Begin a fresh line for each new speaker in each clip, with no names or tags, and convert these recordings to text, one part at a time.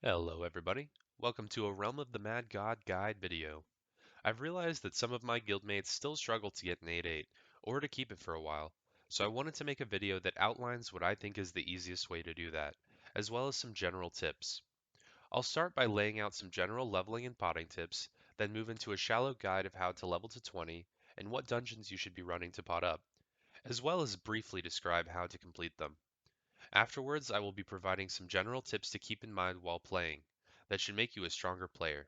Hello everybody, welcome to a Realm of the Mad God guide video. I've realized that some of my guildmates still struggle to get an 8-8, or to keep it for a while, so I wanted to make a video that outlines what I think is the easiest way to do that, as well as some general tips. I'll start by laying out some general leveling and potting tips, then move into a shallow guide of how to level to 20 and what dungeons you should be running to pot up, as well as briefly describe how to complete them. Afterwards, I will be providing some general tips to keep in mind while playing that should make you a stronger player.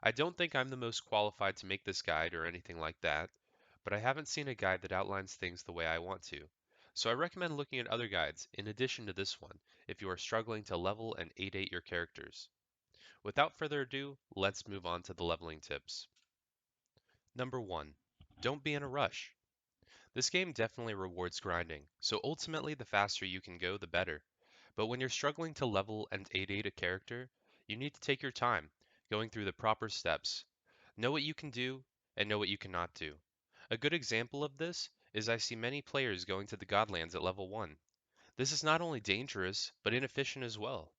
I don't think I'm the most qualified to make this guide or anything like that, but I haven't seen a guide that outlines things the way I want to. So I recommend looking at other guides in addition to this one if you are struggling to level and 8-8 your characters. Without further ado, let's move on to the leveling tips. Number 1. Don't be in a rush. This game definitely rewards grinding, so ultimately the faster you can go, the better. But when you're struggling to level and 8-8 a character, you need to take your time, going through the proper steps. Know what you can do, and know what you cannot do. A good example of this is I see many players going to the Godlands at level 1. This is not only dangerous, but inefficient as well.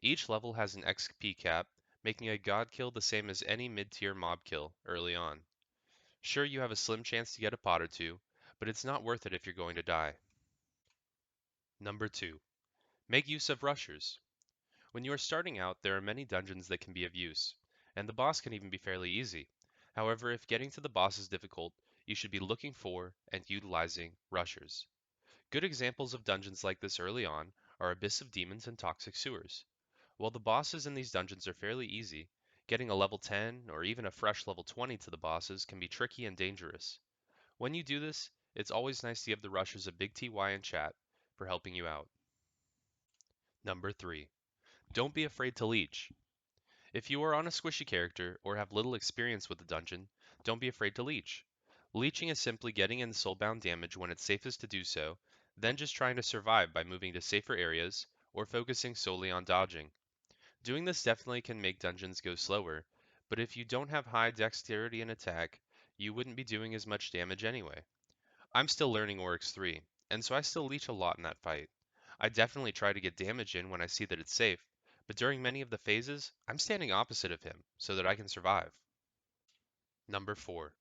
Each level has an XP cap, making a God kill the same as any mid-tier mob kill early on. Sure, you have a slim chance to get a pot or two, but it's not worth it if you're going to die. Number 2. Make use of rushers. When you are starting out, there are many dungeons that can be of use, and the boss can even be fairly easy. However, if getting to the boss is difficult, you should be looking for and utilizing rushers. Good examples of dungeons like this early on are Abyss of Demons and Toxic Sewers. While the bosses in these dungeons are fairly easy, getting a level 10 or even a fresh level 20 to the bosses can be tricky and dangerous. When you do this, it's always nice to give the rushers a big TY in chat for helping you out. Number 3. Don't be afraid to leech. If you are on a squishy character or have little experience with the dungeon, don't be afraid to leech. Leeching is simply getting in soulbound damage when it's safest to do so, then just trying to survive by moving to safer areas or focusing solely on dodging. Doing this definitely can make dungeons go slower, but if you don't have high dexterity and attack, you wouldn't be doing as much damage anyway. I'm still learning Oryx 3, and so I still leech a lot in that fight. I definitely try to get damage in when I see that it's safe, but during many of the phases, I'm standing opposite of him so that I can survive. Number 4.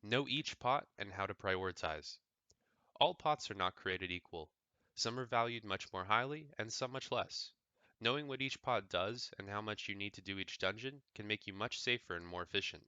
Know each pot and how to prioritize. All pots are not created equal. Some are valued much more highly and some much less. Knowing what each pot does and how much you need to do each dungeon can make you much safer and more efficient.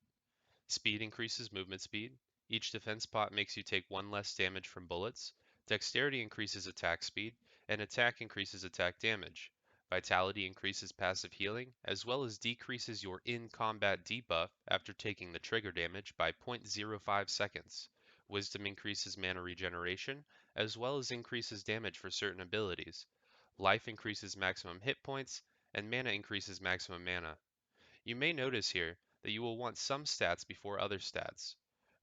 Speed increases movement speed. Each defense pot makes you take one less damage from bullets. Dexterity increases attack speed, and attack increases attack damage. Vitality increases passive healing, as well as decreases your in-combat debuff after taking the trigger damage by 0.05 seconds. Wisdom increases mana regeneration, as well as increases damage for certain abilities. Life increases maximum hit points, and mana increases maximum mana. You may notice here that you will want some stats before other stats.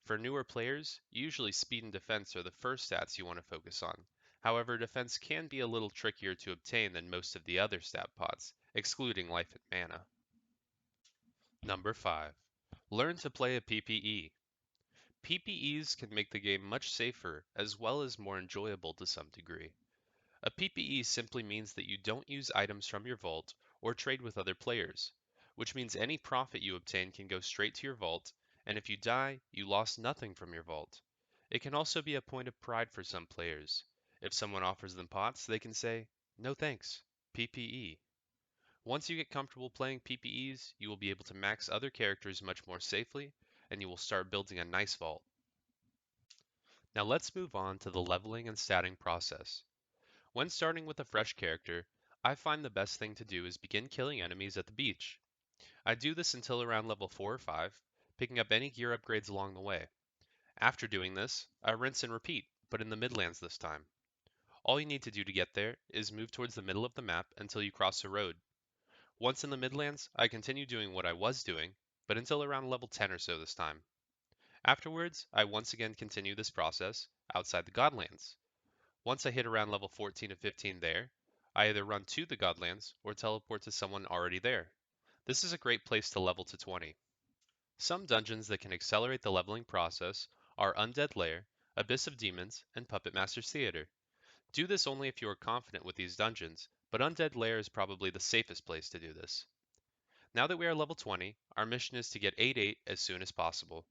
For newer players, usually speed and defense are the first stats you want to focus on. However, defense can be a little trickier to obtain than most of the other stat pots, excluding life and mana. Number 5. Learn to play a PPE. PPEs can make the game much safer as well as more enjoyable to some degree. A PPE simply means that you don't use items from your vault or trade with other players, which means any profit you obtain can go straight to your vault, and if you die, you lost nothing from your vault. It can also be a point of pride for some players. If someone offers them pots, they can say, "No thanks, PPE." Once you get comfortable playing PPEs, you will be able to max other characters much more safely, and you will start building a nice vault. Now let's move on to the leveling and statting process. When starting with a fresh character, I find the best thing to do is begin killing enemies at the beach. I do this until around level 4 or 5, picking up any gear upgrades along the way. After doing this, I rinse and repeat, but in the Midlands this time. All you need to do to get there is move towards the middle of the map until you cross a road. Once in the Midlands, I continue doing what I was doing, but until around level 10 or so this time. Afterwards, I once again continue this process outside the Godlands. Once I hit around level 14 to 15 there, I either run to the Godlands or teleport to someone already there. This is a great place to level to 20. Some dungeons that can accelerate the leveling process are Undead Lair, Abyss of Demons, and Puppet Master's Theater. Do this only if you are confident with these dungeons, but Undead Lair is probably the safest place to do this. Now that we are level 20, our mission is to get 8-8 as soon as possible.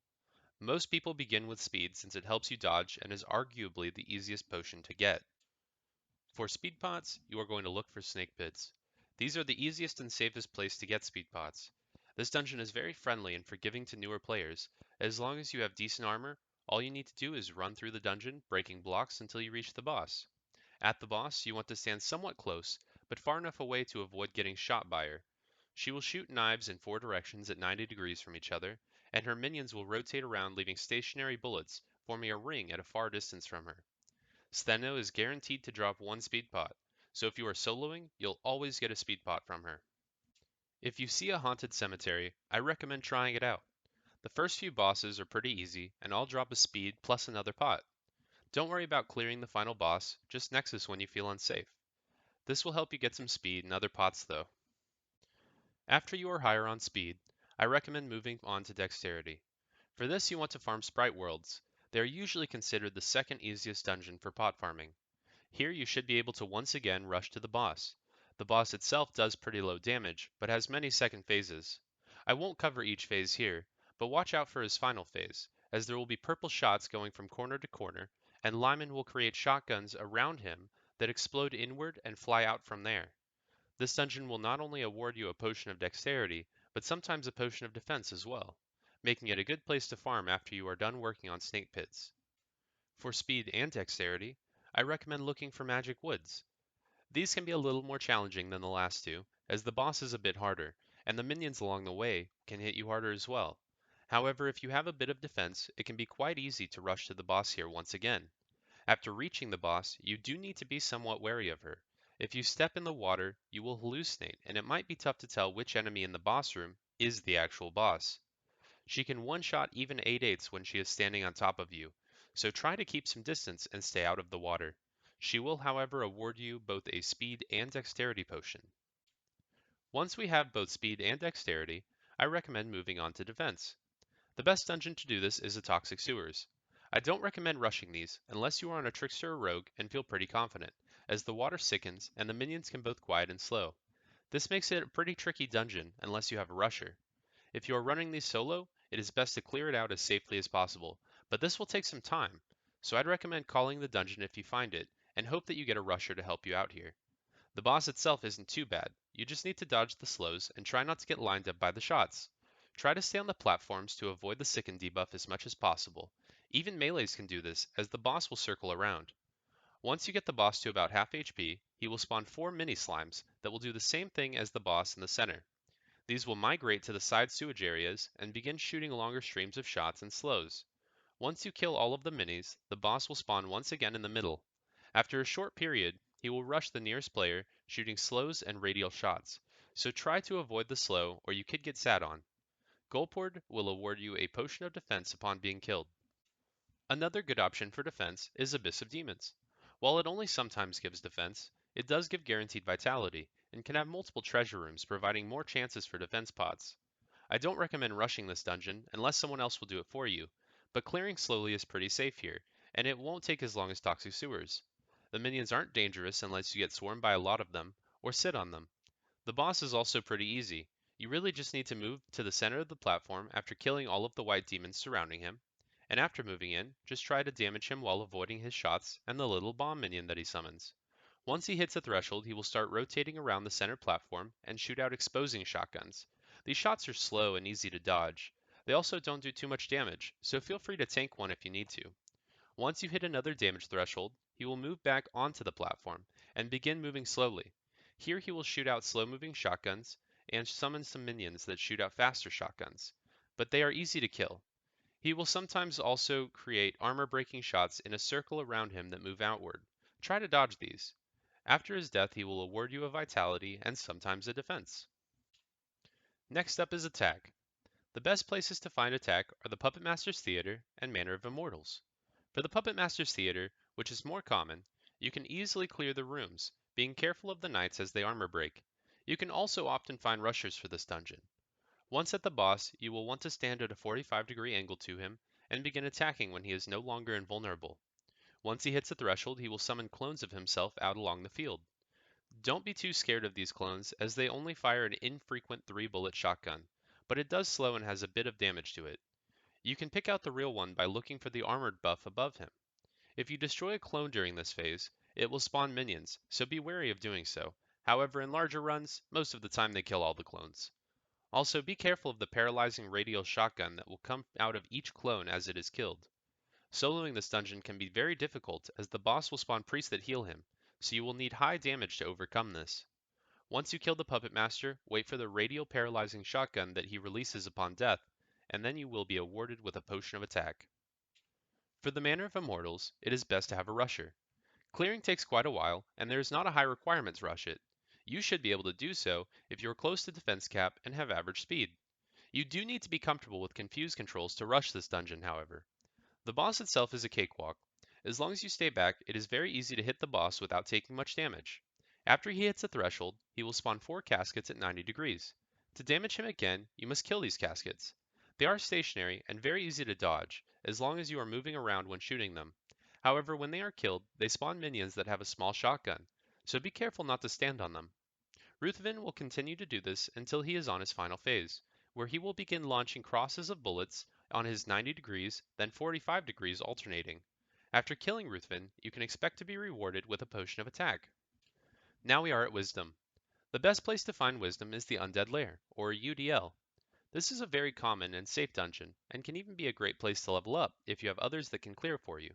Most people begin with speed since it helps you dodge and is arguably the easiest potion to get. For speed pots, you are going to look for snake pits. These are the easiest and safest place to get speed pots. This dungeon is very friendly and forgiving to newer players. As long as you have decent armor, all you need to do is run through the dungeon, breaking blocks until you reach the boss. At the boss, you want to stand somewhat close, but far enough away to avoid getting shot by her. She will shoot knives in 4 directions at 90 degrees from each other, and her minions will rotate around leaving stationary bullets, forming a ring at a far distance from her. Steno is guaranteed to drop one speed pot, so if you are soloing, you'll always get a speed pot from her. If you see a haunted cemetery, I recommend trying it out. The first few bosses are pretty easy, and I'll drop a speed plus another pot. Don't worry about clearing the final boss, just Nexus when you feel unsafe. This will help you get some speed and other pots though. After you are higher on speed, I recommend moving on to Dexterity. For this you want to farm Sprite Worlds. They are usually considered the second easiest dungeon for pot farming. Here you should be able to once again rush to the boss. The boss itself does pretty low damage, but has many second phases. I won't cover each phase here, but watch out for his final phase, as there will be purple shots going from corner to corner, and Lyman will create shotguns around him that explode inward and fly out from there. This dungeon will not only award you a potion of dexterity, but sometimes a potion of defense as well, making it a good place to farm after you are done working on snake pits. For speed and dexterity, I recommend looking for magic woods. These can be a little more challenging than the last two, as the boss is a bit harder, and the minions along the way can hit you harder as well. However, if you have a bit of defense, it can be quite easy to rush to the boss here once again. After reaching the boss, you do need to be somewhat wary of her. If you step in the water, you will hallucinate, and it might be tough to tell which enemy in the boss room is the actual boss. She can one-shot even 8/8s when she is standing on top of you, so try to keep some distance and stay out of the water. She will, however, award you both a speed and dexterity potion. Once we have both speed and dexterity, I recommend moving on to defense. The best dungeon to do this is the Toxic Sewers. I don't recommend rushing these unless you are on a trickster or rogue and feel pretty confident, as the water sickens and the minions can both quiet and slow. This makes it a pretty tricky dungeon unless you have a rusher. If you are running these solo, it is best to clear it out as safely as possible, but this will take some time, so I'd recommend calling the dungeon if you find it, and hope that you get a rusher to help you out here. The boss itself isn't too bad, you just need to dodge the slows and try not to get lined up by the shots. Try to stay on the platforms to avoid the sicken debuff as much as possible. Even melees can do this, as the boss will circle around. Once you get the boss to about half HP, he will spawn 4 mini slimes that will do the same thing as the boss in the center. These will migrate to the side sewage areas and begin shooting longer streams of shots and slows. Once you kill all of the minis, the boss will spawn once again in the middle. After a short period, he will rush the nearest player, shooting slows and radial shots, so try to avoid the slow or you could get sat on. Gulpord will award you a potion of defense upon being killed. Another good option for defense is Abyss of Demons. While it only sometimes gives defense, it does give guaranteed vitality, and can have multiple treasure rooms providing more chances for defense pots. I don't recommend rushing this dungeon unless someone else will do it for you, but clearing slowly is pretty safe here, and it won't take as long as Toxic Sewers. The minions aren't dangerous unless you get swarmed by a lot of them, or sit on them. The boss is also pretty easy. You really just need to move to the center of the platform after killing all of the white demons surrounding him, and after moving in, just try to damage him while avoiding his shots and the little bomb minion that he summons. Once he hits a threshold, he will start rotating around the center platform and shoot out exposing shotguns. These shots are slow and easy to dodge. They also don't do too much damage, so feel free to tank one if you need to. Once you hit another damage threshold, he will move back onto the platform and begin moving slowly. Here he will shoot out slow-moving shotguns and summon some minions that shoot out faster shotguns, but they are easy to kill. He will sometimes also create armor-breaking shots in a circle around him that move outward. Try to dodge these. After his death, he will award you a vitality and sometimes a defense. Next up is attack. The best places to find attack are the Puppet Master's Theater and Manor of Immortals. For the Puppet Master's Theater, which is more common, you can easily clear the rooms, being careful of the knights as they armor break. You can also often find rushers for this dungeon. Once at the boss, you will want to stand at a 45-degree angle to him and begin attacking when he is no longer invulnerable. Once he hits a threshold, he will summon clones of himself out along the field. Don't be too scared of these clones, as they only fire an infrequent 3-bullet shotgun, but it does slow and has a bit of damage to it. You can pick out the real one by looking for the armored buff above him. If you destroy a clone during this phase, it will spawn minions, so be wary of doing so. However, in larger runs, most of the time they kill all the clones. Also, be careful of the paralyzing radial shotgun that will come out of each clone as it is killed. Soloing this dungeon can be very difficult as the boss will spawn priests that heal him, so you will need high damage to overcome this. Once you kill the Puppet Master, wait for the radial paralyzing shotgun that he releases upon death, and then you will be awarded with a potion of attack. For the Manor of Immortals, it is best to have a rusher. Clearing takes quite a while, and there is not a high requirement to rush it. You should be able to do so if you are close to defense cap and have average speed. You do need to be comfortable with confuse controls to rush this dungeon, however. The boss itself is a cakewalk. As long as you stay back, it is very easy to hit the boss without taking much damage. After he hits the threshold, he will spawn 4 caskets at 90 degrees. To damage him again, you must kill these caskets. They are stationary and very easy to dodge, as long as you are moving around when shooting them. However, when they are killed, they spawn minions that have a small shotgun, so be careful not to stand on them. Ruthven will continue to do this until he is on his final phase, where he will begin launching crosses of bullets on his 90 degrees, then 45 degrees alternating. After killing Ruthven, you can expect to be rewarded with a potion of attack. Now we are at Wisdom. The best place to find Wisdom is the Undead Lair, or UDL. This is a very common and safe dungeon, and can even be a great place to level up if you have others that can clear for you.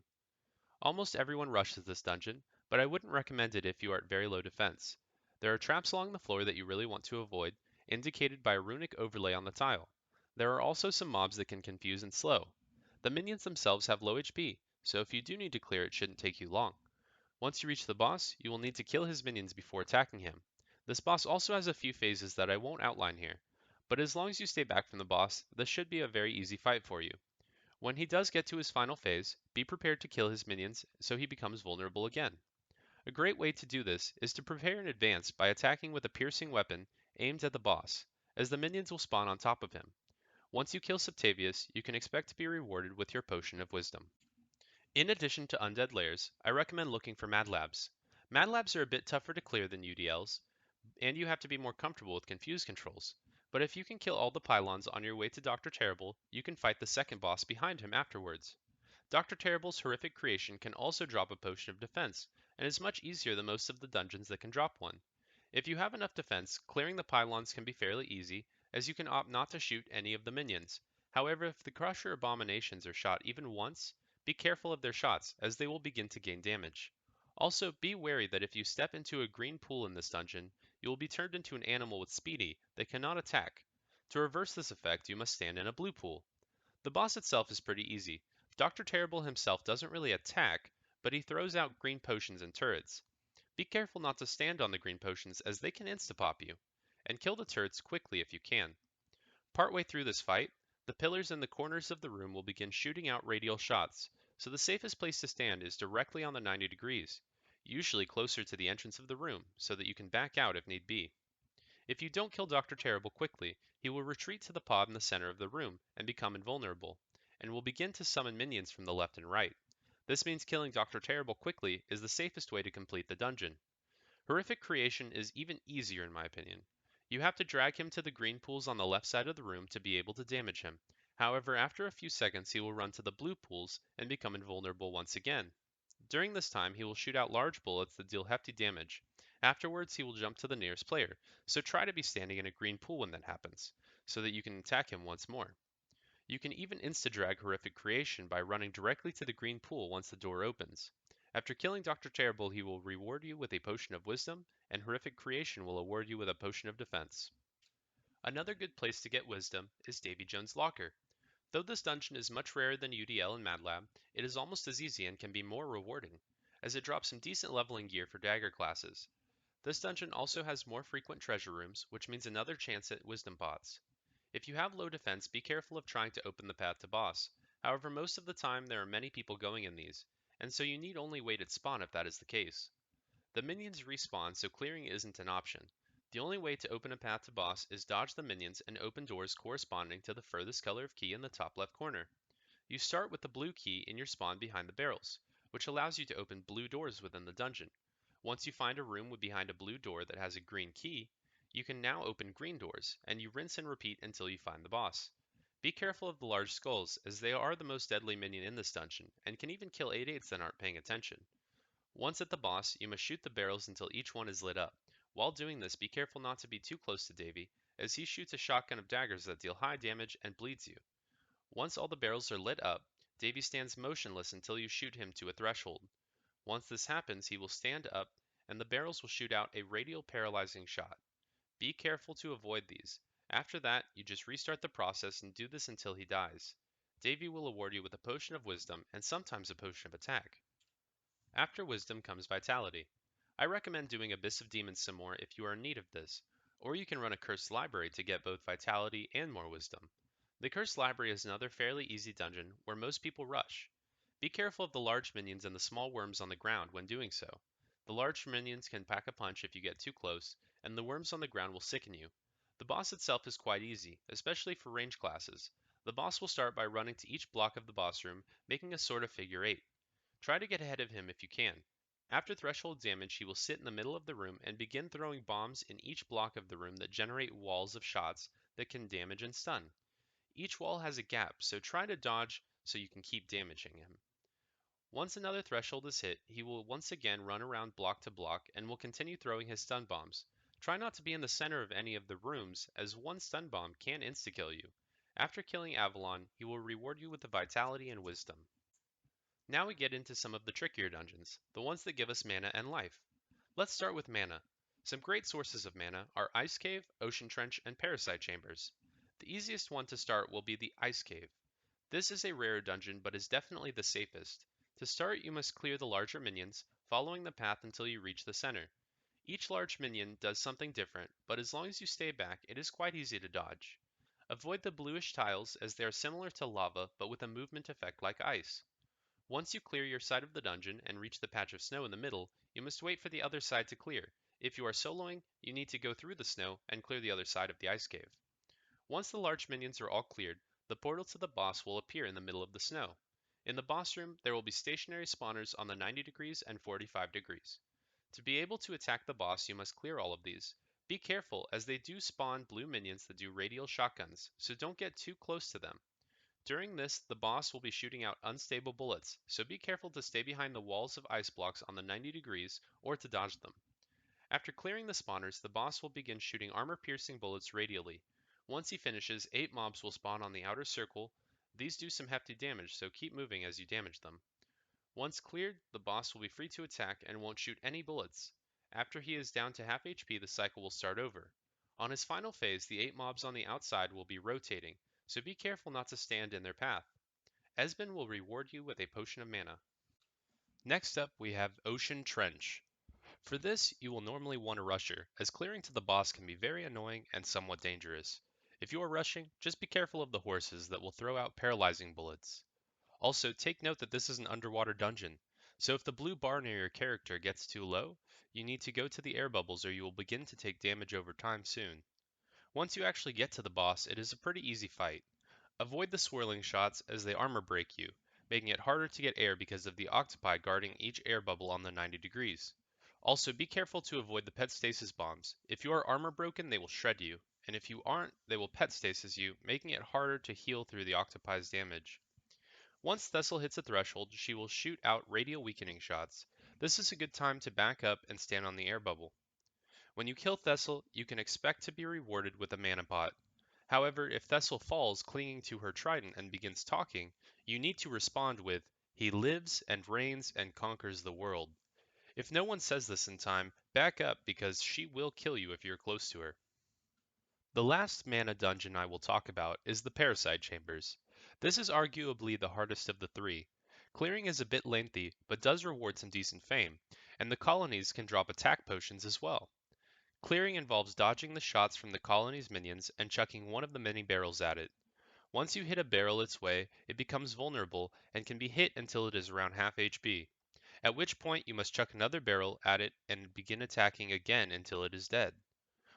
Almost everyone rushes this dungeon, but I wouldn't recommend it if you are at very low defense. There are traps along the floor that you really want to avoid, indicated by a runic overlay on the tile. There are also some mobs that can confuse and slow. The minions themselves have low HP, so if you do need to clear it shouldn't take you long. Once you reach the boss, you will need to kill his minions before attacking him. This boss also has a few phases that I won't outline here, but as long as you stay back from the boss, this should be a very easy fight for you. When he does get to his final phase, be prepared to kill his minions so he becomes vulnerable again. A great way to do this is to prepare in advance by attacking with a piercing weapon aimed at the boss, as the minions will spawn on top of him. Once you kill Septavius, you can expect to be rewarded with your potion of wisdom. In addition to undead lairs, I recommend looking for Mad Labs. Mad Labs are a bit tougher to clear than UDLs, and you have to be more comfortable with confuse controls. But if you can kill all the pylons on your way to Dr. Terrible, you can fight the second boss behind him afterwards. Dr. Terrible's horrific creation can also drop a potion of defense, and is much easier than most of the dungeons that can drop one. If you have enough defense, clearing the pylons can be fairly easy, as you can opt not to shoot any of the minions. However, if the Crusher Abominations are shot even once, be careful of their shots, as they will begin to gain damage. Also, be wary that if you step into a green pool in this dungeon, you will be turned into an animal with speedy that cannot attack. To reverse this effect, you must stand in a blue pool. The boss itself is pretty easy. Dr. Terrible himself doesn't really attack, but he throws out green potions and turrets. Be careful not to stand on the green potions as they can insta-pop you, and kill the turrets quickly if you can. Partway through this fight, the pillars in the corners of the room will begin shooting out radial shots, so the safest place to stand is directly on the 90 degrees, usually closer to the entrance of the room so that you can back out if need be. If you don't kill Dr. Terrible quickly, he will retreat to the pod in the center of the room and become invulnerable, and will begin to summon minions from the left and right. This means killing Dr. Terrible quickly is the safest way to complete the dungeon. Horrific creation is even easier in my opinion. You have to drag him to the green pools on the left side of the room to be able to damage him. However, after a few seconds he will run to the blue pools and become invulnerable once again. During this time, he will shoot out large bullets that deal hefty damage. Afterwards, he will jump to the nearest player, so try to be standing in a green pool when that happens, so that you can attack him once more. You can even insta-drag Horrific Creation by running directly to the green pool once the door opens. After killing Dr. Terrible, he will reward you with a potion of wisdom, and Horrific Creation will award you with a potion of defense. Another good place to get wisdom is Davy Jones' Locker. Though this dungeon is much rarer than UDL and MadLab, it is almost as easy and can be more rewarding, as it drops some decent leveling gear for dagger classes. This dungeon also has more frequent treasure rooms, which means another chance at wisdom pots. If you have low defense, be careful of trying to open the path to boss. However, most of the time there are many people going in these, and so you need only wait at spawn if that is the case. The minions respawn, so clearing isn't an option. The only way to open a path to boss is dodge the minions and open doors corresponding to the furthest color of key in the top left corner. You start with the blue key in your spawn behind the barrels, which allows you to open blue doors within the dungeon. Once you find a room behind a blue door that has a green key, you can now open green doors, and you rinse and repeat until you find the boss. Be careful of the large skulls, as they are the most deadly minion in this dungeon, and can even kill 8/8s that aren't paying attention. Once at the boss, you must shoot the barrels until each one is lit up. While doing this, be careful not to be too close to Davy, as he shoots a shotgun of daggers that deal high damage and bleeds you. Once all the barrels are lit up, Davy stands motionless until you shoot him to a threshold. Once this happens, he will stand up, and the barrels will shoot out a radial paralyzing shot. Be careful to avoid these. After that, you just restart the process and do this until he dies. Davy will award you with a potion of wisdom and sometimes a potion of attack. After wisdom comes vitality. I recommend doing Abyss of Demons some more if you are in need of this, or you can run a cursed library to get both vitality and more wisdom. The cursed library is another fairly easy dungeon where most people rush. Be careful of the large minions and the small worms on the ground when doing so. The large minions can pack a punch if you get too close, and the worms on the ground will sicken you. The boss itself is quite easy, especially for range classes. The boss will start by running to each block of the boss room, making a sort of figure 8. Try to get ahead of him if you can. After threshold damage, he will sit in the middle of the room and begin throwing bombs in each block of the room that generate walls of shots that can damage and stun. Each wall has a gap, so try to dodge so you can keep damaging him. Once another threshold is hit, he will once again run around block to block and will continue throwing his stun bombs. Try not to be in the center of any of the rooms, as one stun bomb can insta-kill you. After killing Avalon, he will reward you with the vitality and wisdom. Now we get into some of the trickier dungeons, the ones that give us mana and life. Let's start with mana. Some great sources of mana are Ice Cave, Ocean Trench, and Parasite Chambers. The easiest one to start will be the Ice Cave. This is a rarer dungeon, but is definitely the safest. To start, you must clear the larger minions, following the path until you reach the center. Each large minion does something different, but as long as you stay back, it is quite easy to dodge. Avoid the bluish tiles, as they are similar to lava, but with a movement effect like ice. Once you clear your side of the dungeon and reach the patch of snow in the middle, you must wait for the other side to clear. If you are soloing, you need to go through the snow and clear the other side of the ice cave. Once the large minions are all cleared, the portal to the boss will appear in the middle of the snow. In the boss room, there will be stationary spawners on the 90 degrees and 45 degrees. To be able to attack the boss, you must clear all of these. Be careful, as they do spawn blue minions that do radial shotguns, so don't get too close to them. During this, the boss will be shooting out unstable bullets, so be careful to stay behind the walls of ice blocks on the 90 degrees or to dodge them. After clearing the spawners, the boss will begin shooting armor-piercing bullets radially. Once he finishes, 8 mobs will spawn on the outer circle. These do some hefty damage, so keep moving as you damage them. Once cleared, the boss will be free to attack and won't shoot any bullets. After he is down to half HP, the cycle will start over. On his final phase, the 8 mobs on the outside will be rotating, so be careful not to stand in their path. Esben will reward you with a potion of mana. Next up, we have Ocean Trench. For this, you will normally want a rusher, as clearing to the boss can be very annoying and somewhat dangerous. If you are rushing, just be careful of the horses that will throw out paralyzing bullets. Also, take note that this is an underwater dungeon, so if the blue bar near your character gets too low, you need to go to the air bubbles or you will begin to take damage over time soon. Once you actually get to the boss, it is a pretty easy fight. Avoid the swirling shots as they armor break you, making it harder to get air because of the octopi guarding each air bubble on the 90 degrees. Also, be careful to avoid the pet stasis bombs. If you are armor broken, they will shred you, and if you aren't, they will pet stasis you, making it harder to heal through the octopi's damage. Once Thessel hits a threshold, she will shoot out radial weakening shots. This is a good time to back up and stand on the air bubble. When you kill Thessel, you can expect to be rewarded with a mana pot. However, if Thessel falls clinging to her trident and begins talking, you need to respond with, "He lives and reigns and conquers the world." If no one says this in time, back up because she will kill you if you're close to her. The last mana dungeon I will talk about is the Parasite Chambers. This is arguably the hardest of the three. Clearing is a bit lengthy, but does reward some decent fame, and the colonies can drop attack potions as well. Clearing involves dodging the shots from the colony's minions and chucking one of the many barrels at it. Once you hit a barrel its way, it becomes vulnerable and can be hit until it is around half HP, at which point you must chuck another barrel at it and begin attacking again until it is dead.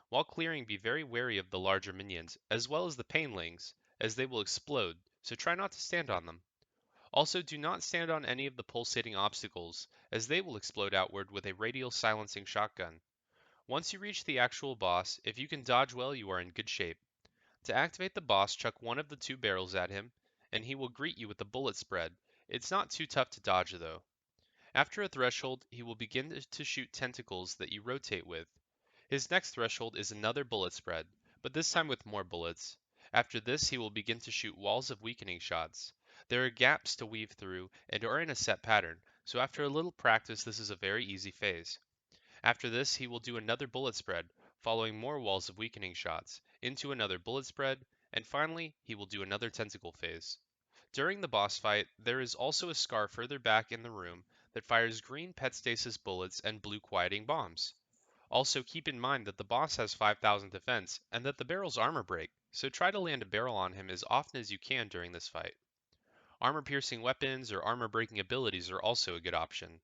While clearing, be very wary of the larger minions, as well as the painlings, as they will explode, so try not to stand on them. Also, do not stand on any of the pulsating obstacles, as they will explode outward with a radial silencing shotgun. Once you reach the actual boss, if you can dodge well, you are in good shape. To activate the boss, chuck one of the two barrels at him, and he will greet you with a bullet spread. It's not too tough to dodge though. After a threshold, he will begin to shoot tentacles that you rotate with. His next threshold is another bullet spread, but this time with more bullets. After this, he will begin to shoot walls of weakening shots. There are gaps to weave through and are in a set pattern, so after a little practice, this is a very easy phase. After this, he will do another bullet spread, following more walls of weakening shots, into another bullet spread, and finally, he will do another tentacle phase. During the boss fight, there is also a scar further back in the room that fires green pet stasis bullets and blue quieting bombs. Also, keep in mind that the boss has 5000 defense and that the barrels armor break, so try to land a barrel on him as often as you can during this fight. Armor piercing weapons or armor breaking abilities are also a good option.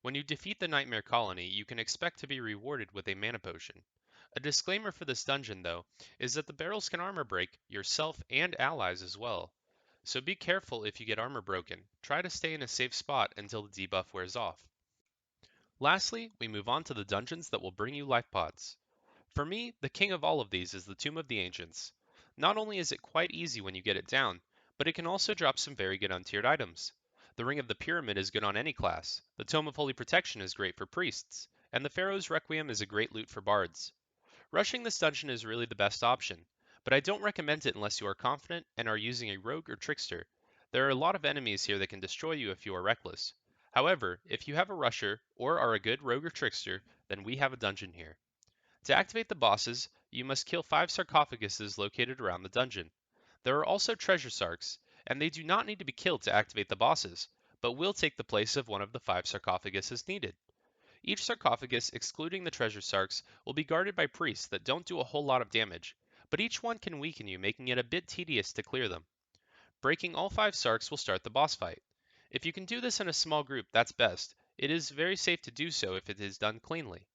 When you defeat the Nightmare Colony, you can expect to be rewarded with a mana potion. A disclaimer for this dungeon, though, is that the barrels can armor break yourself and allies as well. So be careful if you get armor broken. Try to stay in a safe spot until the debuff wears off. Lastly, we move on to the dungeons that will bring you life pods. For me, the king of all of these is the Tomb of the Ancients. Not only is it quite easy when you get it down, but it can also drop some very good untiered items. The Ring of the Pyramid is good on any class, the Tome of Holy Protection is great for priests, and the Pharaoh's Requiem is a great loot for bards. Rushing this dungeon is really the best option, but I don't recommend it unless you are confident and are using a rogue or trickster. There are a lot of enemies here that can destroy you if you are reckless. However, if you have a rusher or are a good rogue or trickster, then we have a dungeon here. To activate the bosses, you must kill 5 sarcophaguses located around the dungeon. There are also treasure sarks, and they do not need to be killed to activate the bosses, but will take the place of one of the 5 sarcophaguses needed. Each sarcophagus, excluding the treasure sarks, will be guarded by priests that don't do a whole lot of damage, but each one can weaken you, making it a bit tedious to clear them. Breaking all 5 sarks will start the boss fight. If you can do this in a small group, that's best. It is very safe to do so if it is done cleanly.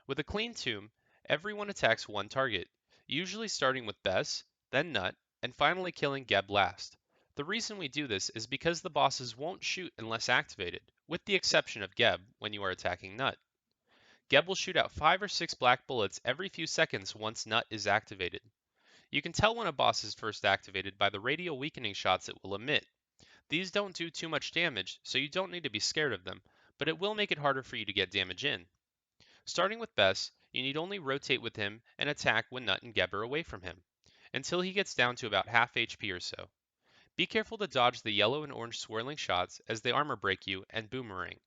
With a clean tomb, everyone attacks one target, usually starting with Bess, then Nut, and finally killing Geb last. The reason we do this is because the bosses won't shoot unless activated, with the exception of Geb when you are attacking Nut. Geb will shoot out 5 or 6 black bullets every few seconds once Nut is activated. You can tell when a boss is first activated by the radial weakening shots it will emit. These don't do too much damage, so you don't need to be scared of them, but it will make it harder for you to get damage in. Starting with Bess, you need only rotate with him and attack when Nut and Geb are away from him, until he gets down to about half HP or so. Be careful to dodge the yellow and orange swirling shots as they armor break you and boomerang.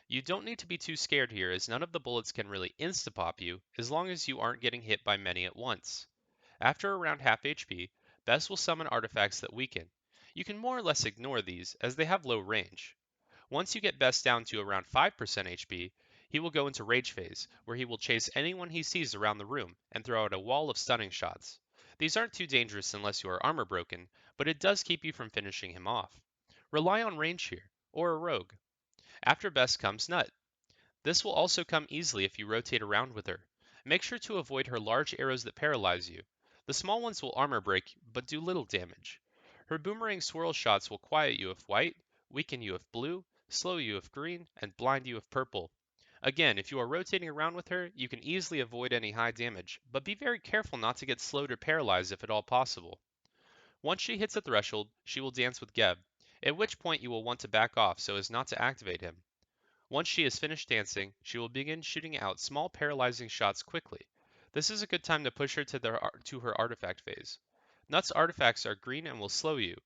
You don't need to be too scared here as none of the bullets can really insta-pop you as long as you aren't getting hit by many at once. After around half HP, Bess will summon artifacts that weaken. You can more or less ignore these as they have low range. Once you get Bess down to around 5% HP, he will go into Rage Phase, where he will chase anyone he sees around the room and throw out a wall of stunning shots. These aren't too dangerous unless you are armor broken, but it does keep you from finishing him off. Rely on range here, or a rogue. After Bess comes Nut. This will also come easily if you rotate around with her. Make sure to avoid her large arrows that paralyze you. The small ones will armor break, but do little damage. Her boomerang swirl shots will quiet you if white, weaken you if blue, slow you if green, and blind you if purple. Again, if you are rotating around with her, you can easily avoid any high damage, but be very careful not to get slowed or paralyzed if at all possible. Once she hits a threshold, she will dance with Geb, at which point you will want to back off so as not to activate him. Once she has finished dancing, she will begin shooting out small paralyzing shots quickly. This is a good time to push her to her artifact phase. Nut's artifacts are green and will slow you.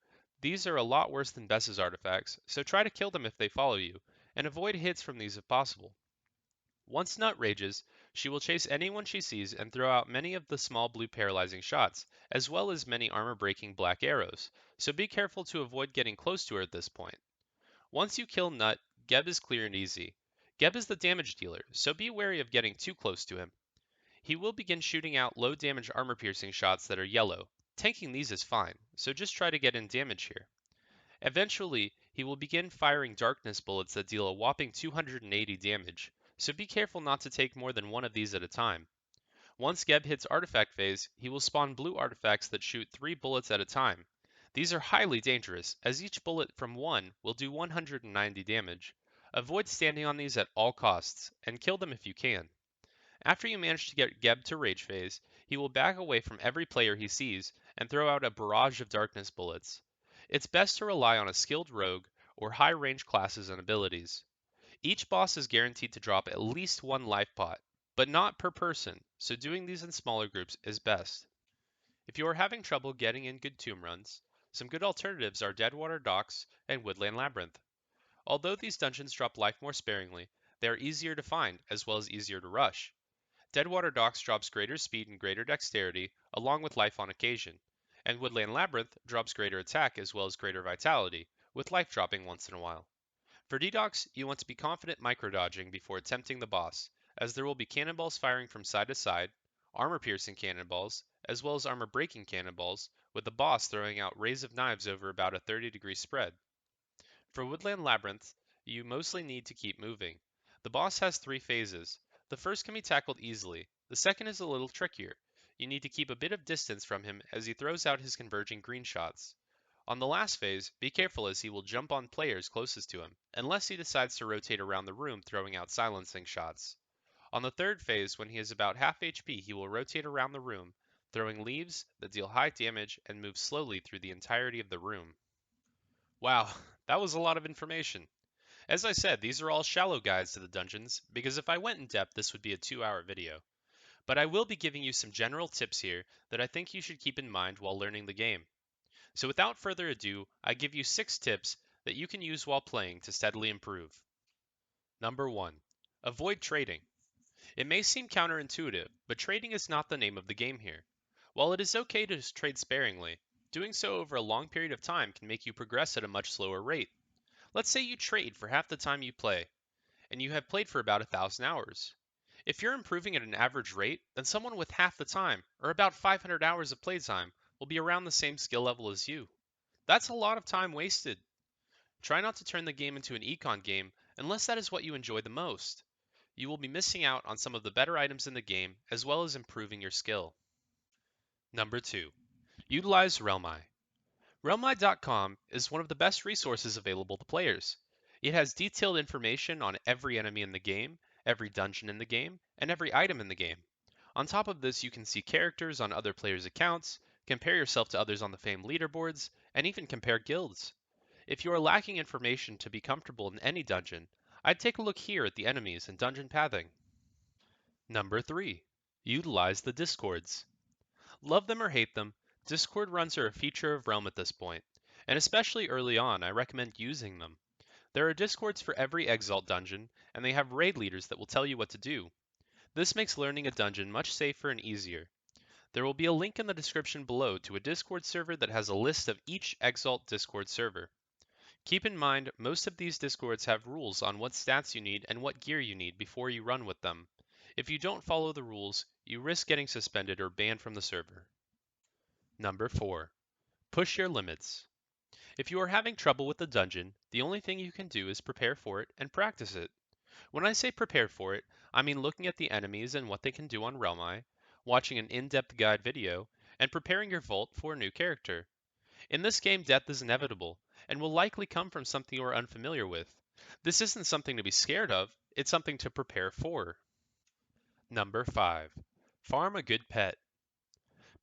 These are a lot worse than Bess's artifacts, so try to kill them if they follow you, and avoid hits from these if possible. Once Nut rages, she will chase anyone she sees and throw out many of the small blue paralyzing shots, as well as many armor-breaking black arrows, so be careful to avoid getting close to her at this point. Once you kill Nut, Geb is clear and easy. Geb is the damage dealer, so be wary of getting too close to him. He will begin shooting out low damage armor piercing shots that are yellow. Tanking these is fine, so just try to get in damage here. Eventually, he will begin firing darkness bullets that deal a whopping 280 damage, so be careful not to take more than one of these at a time. Once Geb hits artifact phase, he will spawn blue artifacts that shoot 3 bullets at a time. These are highly dangerous, as each bullet from one will do 190 damage. Avoid standing on these at all costs, and kill them if you can. After you manage to get Geb to Rage Phase, he will back away from every player he sees and throw out a barrage of darkness bullets. It's best to rely on a skilled rogue or high range classes and abilities. Each boss is guaranteed to drop at least one life pot, but not per person, so doing these in smaller groups is best. If you are having trouble getting in good tomb runs, some good alternatives are Deadwater Docks and Woodland Labyrinth. Although these dungeons drop life more sparingly, they are easier to find as well as easier to rush. Deadwater Docks drops greater speed and greater dexterity, along with life on occasion, and Woodland Labyrinth drops greater attack as well as greater vitality, with life dropping once in a while. For D-Docks, you want to be confident micrododging before attempting the boss, as there will be cannonballs firing from side to side, armor-piercing cannonballs, as well as armor-breaking cannonballs, with the boss throwing out rays of knives over about a 30-degree spread. For Woodland Labyrinth, you mostly need to keep moving. The boss has 3 phases. The first can be tackled easily. The second is a little trickier. You need to keep a bit of distance from him as he throws out his converging green shots. On the last phase, be careful as he will jump on players closest to him, unless he decides to rotate around the room throwing out silencing shots. On the third phase, when he is about half HP, he will rotate around the room, throwing leaves that deal high damage and move slowly through the entirety of the room. Wow, that was a lot of information. As I said, these are all shallow guides to the dungeons, because if I went in depth, this would be a 2-hour video. But I will be giving you some general tips here that I think you should keep in mind while learning the game. So without further ado, I give you 6 tips that you can use while playing to steadily improve. Number 1. Avoid trading. It may seem counterintuitive, but trading is not the name of the game here. While it is okay to trade sparingly, doing so over a long period of time can make you progress at a much slower rate. Let's say you trade for half the time you play, and you have played for about 1,000 hours. If you're improving at an average rate, then someone with half the time, or about 500 hours of playtime, will be around the same skill level as you. That's a lot of time wasted. Try not to turn the game into an econ game unless that is what you enjoy the most. You will be missing out on some of the better items in the game as well as improving your skill. Number 2. Utilize Realmeye. Realmeye.com is one of the best resources available to players. It has detailed information on every enemy in the game, every dungeon in the game, and every item in the game. On top of this, you can see characters on other players' accounts, compare yourself to others on the fame leaderboards, and even compare guilds. If you are lacking information to be comfortable in any dungeon, I'd take a look here at the enemies and dungeon pathing. Number 3. Utilize the Discords. Love them or hate them, Discord runs are a feature of Realm at this point, and especially early on, I recommend using them. There are Discords for every Exalt dungeon, and they have raid leaders that will tell you what to do. This makes learning a dungeon much safer and easier. There will be a link in the description below to a Discord server that has a list of each Exalt Discord server. Keep in mind, most of these Discords have rules on what stats you need and what gear you need before you run with them. If you don't follow the rules, you risk getting suspended or banned from the server. Number 4. Push your limits. If you are having trouble with the dungeon, the only thing you can do is prepare for it and practice it. When I say prepare for it, I mean looking at the enemies and what they can do on Realmeye, watching an in-depth guide video, and preparing your vault for a new character. In this game, death is inevitable, and will likely come from something you are unfamiliar with. This isn't something to be scared of, it's something to prepare for. Number 5. Farm a good pet.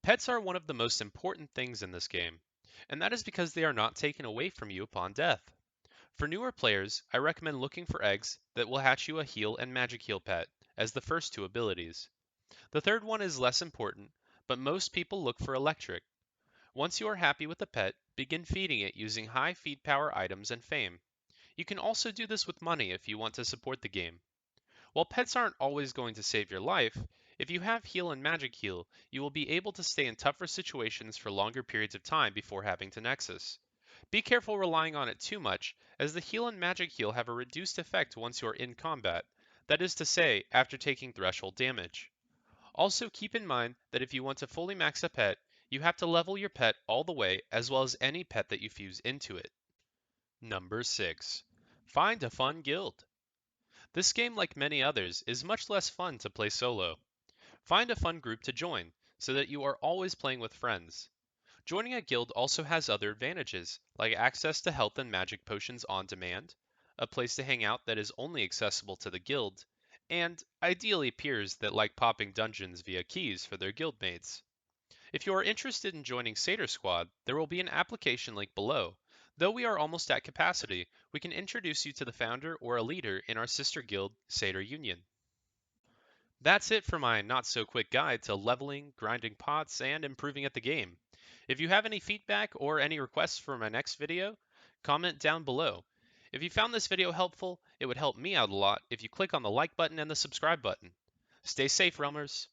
Pets are one of the most important things in this game, and that is because they are not taken away from you upon death. For newer players, I recommend looking for eggs that will hatch you a heal and magic heal pet as the first 2 abilities. The third one is less important, but most people look for electric. Once you are happy with the pet, begin feeding it using high feed power items and fame. You can also do this with money if you want to support the game. While pets aren't always going to save your life, if you have heal and magic heal, you will be able to stay in tougher situations for longer periods of time before having to Nexus. Be careful relying on it too much, as the heal and magic heal have a reduced effect once you are in combat, that is to say, after taking threshold damage. Also keep in mind that if you want to fully max a pet, you have to level your pet all the way as well as any pet that you fuse into it. Number 6. Find a fun guild. This game, like many others, is much less fun to play solo. Find a fun group to join, so that you are always playing with friends. Joining a guild also has other advantages, like access to health and magic potions on demand, a place to hang out that is only accessible to the guild, and ideally peers that like popping dungeons via keys for their guildmates. If you are interested in joining Satyr Squad, there will be an application link below. Though we are almost at capacity, we can introduce you to the founder or a leader in our sister guild, Satyr Union. That's it for my not so quick guide to leveling, grinding pots, and improving at the game. If you have any feedback or any requests for my next video, comment down below. If you found this video helpful, it would help me out a lot if you click on the like button and the subscribe button. Stay safe, Realmers!